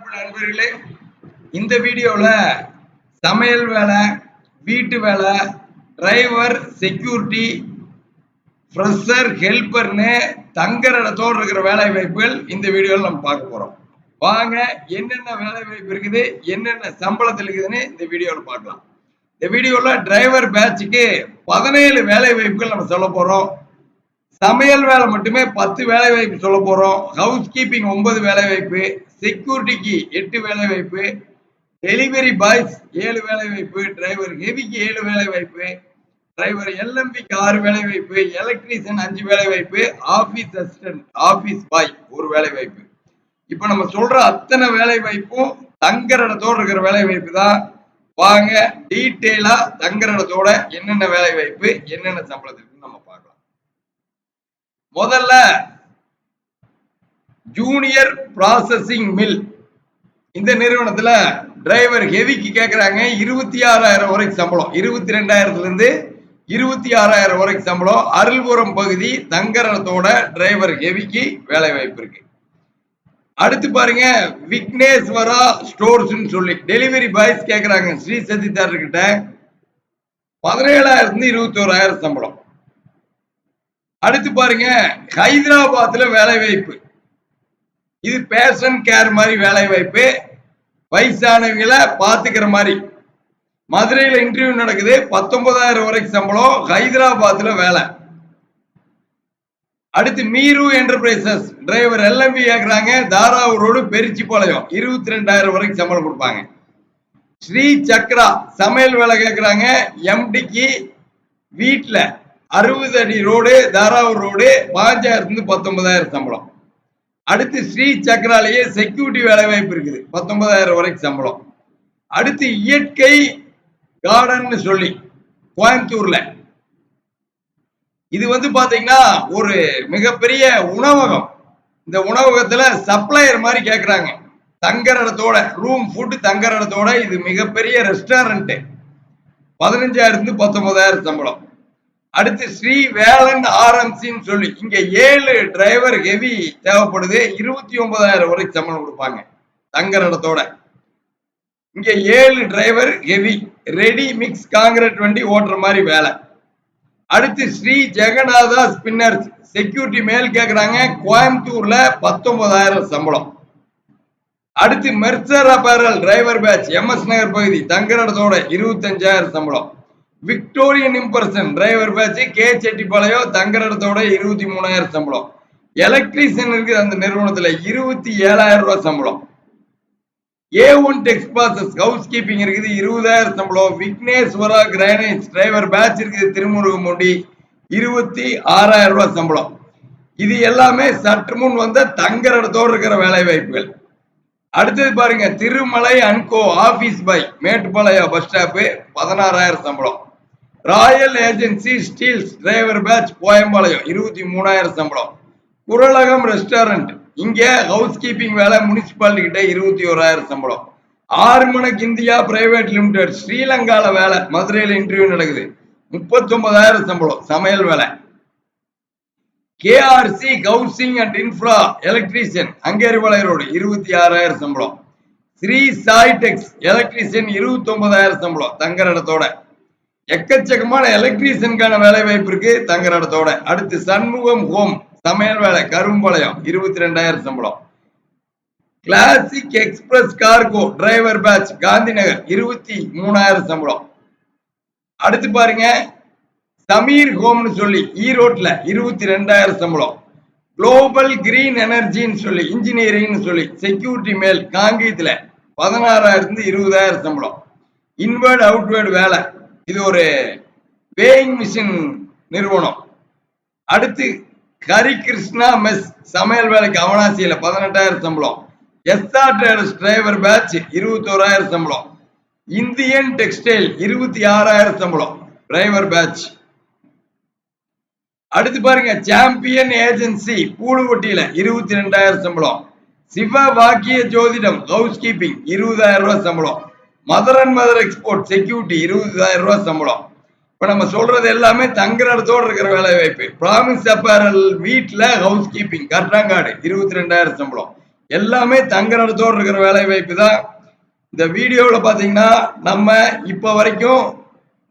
அன்பு நண்பர்களே, இந்த வீடியோல சமையல் வேலை, வீட்டு வேலை, டிரைவர், செக்யூரிட்டி, ஃப்ரெஷர், ஹெல்பர்னு தங்குற இடத்தோடு இருக்கிற வேலை வாய்ப்புகள் இந்த வீடியோல நம்ம பார்க்க போறோம். வாங்க என்னென்ன வேலை வாய்ப்பு இருக்குது, என்னென்ன சம்பளத்தில் இருக்குதுன்னு இந்த வீடியோல பார்க்கலாம். இந்த வீடியோல டிரைவர் பேட்சுக்கு 17 வேலை வாய்ப்புகள் நம்ம சொல்ல போறோம். சமையல் வேலை மட்டுமே 10 வேலை வாய்ப்பு சொல்ல போறோம். ஹவுஸ் கீப்பிங் 9 வேலை வாய்ப்பு, செக்யூரிட்டிக்கு 8 வேலை வாய்ப்பு, டெலிவரி பாய்ஸ் 7 வேலை வாய்ப்பு, டிரைவர் ஹெவிக்கு 7 வேலை வாய்ப்பு, டிரைவர் எல்எம்பிக்கு 6 வேலை வாய்ப்பு, எலக்ட்ரீஷியன் 5 வேலை வாய்ப்பு, ஆபீஸ் அசிஸ்டன்ட், ஆபீஸ் பாய் 1 வேலை வாய்ப்பு. இப்ப நம்ம சொல்ற அத்தனை வேலை வாய்ப்பும் தங்குற இடத்தோட இருக்கிற வேலை வாய்ப்பு தான். வாங்க டீட்டெயிலா தங்குற இடத்தோட என்னென்ன வேலை வாய்ப்பு, என்னென்ன சம்பளத்துக்கு நம்ம பார்க்கலாம். முதல்ல ஜூனியர் ப்ராசஸிங் மில், இந்த நிறுவனத்துல டிரைவர் ஹெவிக்கு கேட்கறாங்க 26,000 வரைக்கும் சம்பளம். 22,000 இருந்து 26,000 வரைக்கும் சம்பளம். அருள்புரம் பகுதி தங்கரத்தோட டிரைவர் ஹெவிக்கு வேலை வாய்ப்பு இருக்கு. அடுத்து பாருங்க, விக்னேஸ்வரா ஸ்டோர்ஸ் சொல்லி டெலிவரி பாய்ஸ் கேட்கறாங்க ஸ்ரீ சதி தேட்டர் கிட்ட 17,000 இருந்து 21,000 சம்பளம். அடுத்து பாருங்க, ஹைதராபாத்ல வேலை வாய்ப்பு. இது பேஷன் கேர் மாதிரி வேலை வாய்ப்பு, வயசானவங்களை பாத்துக்கிற மாதிரி. மதுரையில இன்டர்வியூ நடக்குது, 19,000 வரைக்கும் சம்பளம், ஹைதராபாத்ல வேலை. அடுத்து மீரு என்டர்பிரைசஸ் டிரைவர் எல்எம்பி கேக்குறாங்க, தாராவூர் ரோடு பெருச்சிபாளையம், 22,000 வரைக்கும் சம்பளம் கொடுப்பாங்க. ஸ்ரீ சக்ரா சமையல் வேலை கேட்கறாங்க, எம்டிக்கு வீட்டுல 60 அடி ரோடு, தாராவூர் ரோடு, 5,000 இருந்து 19,000 சம்பளம். அடுத்து ஸ்ரீ சக்கராலேயே செக்யூரிட்டி வேலை வாய்ப்பு இருக்குது, 19,000 வரைக்கும் சம்பளம். அடுத்து இயற்கை கார்டன் சொல்லி கோயம்புத்தூர்ல, இது பாத்தீங்கன்னா ஒரு மிகப்பெரிய உணவகம். இந்த உணவகத்துல சப்ளையர் மாதிரி கேட்கறாங்க, தங்குற இடத்தோட ரூம் ஃபுட் தங்குற இடத்தோட. இது மிகப்பெரிய ரெஸ்டாரண்ட், 15,000 இருந்து 19,000 சம்பளம். அடுத்து ஸ்ரீ வேலன் ஆர்எம்சின்னு சொல்லி இங்க 7 டிரைவர் ஹெவி தேவைப்படுது, 29,000 வரைக்கும் சம்பளம் கொடுப்பாங்க தங்குற இடத்தோட. இங்க 7 driver heavy ready mix concrete வண்டி ஓட்டுற மாதிரி வேலை. அடுத்து ஸ்ரீ ஜெகநாதா ஸ்பின்னர்ஸ் செக்யூரிட்டி மேல் கேட்கறாங்க, கோயம்புத்தூர்ல 19,000 சம்பளம். அடுத்து Mercer apparel driver batch MS Nagar பகுதி தங்குற இடத்தோட 25,000 சம்பளம். விக்டோரியன் இம்பர்சன் டிரைவர் பேட்ச் கே செட்டிப்பாளையம் தங்குற இடத்தோட 23,000 சம்பளம். எலக்ட்ரீஷியன் இருக்கு அந்த நிறுவனத்துல 27,000 ரூபாய் சம்பளம். A1 டெக்ஸ்பாசஸ் ஹவுஸ் கீப்பிங் இருக்குது, 20,000 சம்பளம். விக்னேஸ்வரா கிரானைட்ஸ் டிரைவர் பேட்ச் இருக்குது திருமுருகமுண்டி, 26,000 ரூபாய் சம்பளம். இது எல்லாமே சற்று முன் வந்த தங்குற இடத்தோடு இருக்கிற வேலை வாய்ப்புகள். அடுத்தது பாருங்க, Tirumalai and co office boy Mettupalayam bus stop, 16,000 சம்பளம். Royal agency steels driver batch Koyampalayam, 23,000 சம்பளம். குரலகம் ரெஸ்டாரண்ட் இங்க ஹவுஸ் கீப்பிங் வேலை முனிசிபாலிட்டி கிட்ட 21,000 சம்பளம். ஆர்மனக் இந்தியா பிரைவேட் லிமிடெட் ஸ்ரீலங்கால வேலை, மதுரையில இன்டர்வியூ நடக்குது, 39,000 சம்பளம் சமையல் வேலை. KRC housing and infra electrician Angeripalayam road, 26,000 சம்பளம். ஸ்ரீ சாய்டெக்ஸ் எலக்ட்ரீஷியன் 29,000 சம்பளம் தங்குற இடத்தோட. எக்கச்சக்கமான எலக்ட்ரீஷியனுக்கான வேலை வாய்ப்பு இருக்கு தங்குற இடத்தோட. அடுத்து சண்முகம் ஹோம் சமையல் வேலை கரும்பாளையம், 22,000 சம்பளம். Classic express cargo driver batch Gandhi Nagar, 23,000 சம்பளம். அடுத்து பாருங்க, சமீர் ஹோம்னு சொல்லி ஈரோட்ல 22,000 சம்பளம். குளோபல் கிரீன் எனர்ஜின்னு சொல்லி இன்ஜினியரிங் சொல்லி செக்யூரிட்டி மேல் காங்கேயத்துல 16,000 இருந்து 20,000 சம்பளம். இன்வர்ட் அவுட்வர்ட் வேலை, இது ஒரு வேயிங் மிஷின் நிறுவனம். அடுத்து ஹரி கிருஷ்ணா மெஸ் சமையல் வேலைக்கு அவனாசியில 18,000 சம்பளம். எஸ்ஆர் டிரைவர்ஸ் டிரைவர் பேட்ச் 21,000 சம்பளம். இந்தியன் டெக்ஸ்டைல் 26,000 சம்பளம் டிரைவர் பேட்ச். அடுத்து பாருங்க, சாம்பியன் ஏஜென்சி பூலுவட்டியில 22,000 சம்பளம். சிவ வாக்கிய ஜோதிடம் ஹவுஸ் கீப்பிங் 20,000 ரூபாய் சம்பளம். Mother and mother export security 20,000 ரூபாய் சம்பளம். இப்ப நம்ம சொல்றது எல்லாமே தங்குற இடத்தோடு இருக்கிற வேலை வாய்ப்பு. பிராமிஸ் அப்பேரல் வீட்டுல ஹவுஸ் கீப்பிங் கர்டாங்காடு 22,000 சம்பளம். எல்லாமே தங்குற இடத்தோட இருக்கிற வேலை வாய்ப்பு தான். இந்த வீடியோல பாத்தீங்கன்னா நம்ம இப்ப வரைக்கும்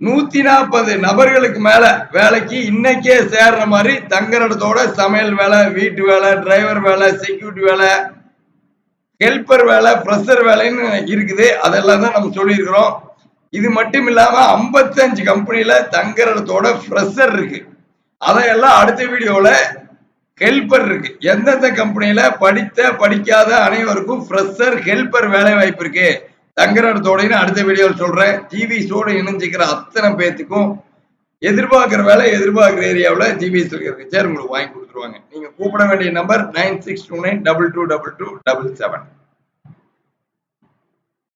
140 நபர்களுக்கு மேல வேலைக்கு இன்னைக்கே சேர்ற மாதிரி தங்குற இடத்தோட சமையல் வேலை, வீட்டு வேலை, டிரைவர் வேலை, செக்யூரிட்டி வேலை, ஹெல்பர் வேலை, ஃப்ரெஷர் வேலைன்னு இருக்குது. அதெல்லாம் தான் நம்ம சொல்லியிருக்கிறோம். இது மட்டும் இல்லாம 55 கம்பெனில தங்குற இடத்தோட ஃப்ரெஷர் இருக்கு. அதையெல்லாம் அடுத்த வீடியோல ஹெல்பர் இருக்கு. எந்தெந்த கம்பெனில படித்த படிக்காத அனைவருக்கும் ஃப்ரெஷர் ஹெல்பர் வேலை வாய்ப்பு இருக்கு தங்குற இடத்தோட அடுத்த வீடியோவில் சொல்றேன். ஜிவிஸோட இணைஞ்சிக்கிற அத்தனை பேத்துக்கும் எதிர்பார்க்கிற வேலை எதிர்பார்க்கிற ஏரியாவில் ஜிவிஎஸ் இருக்கு. சரி, உங்களுக்கு வாங்கி கொடுத்துருவாங்க. நீங்க கூப்பிட வேண்டிய நம்பர் 9629222277.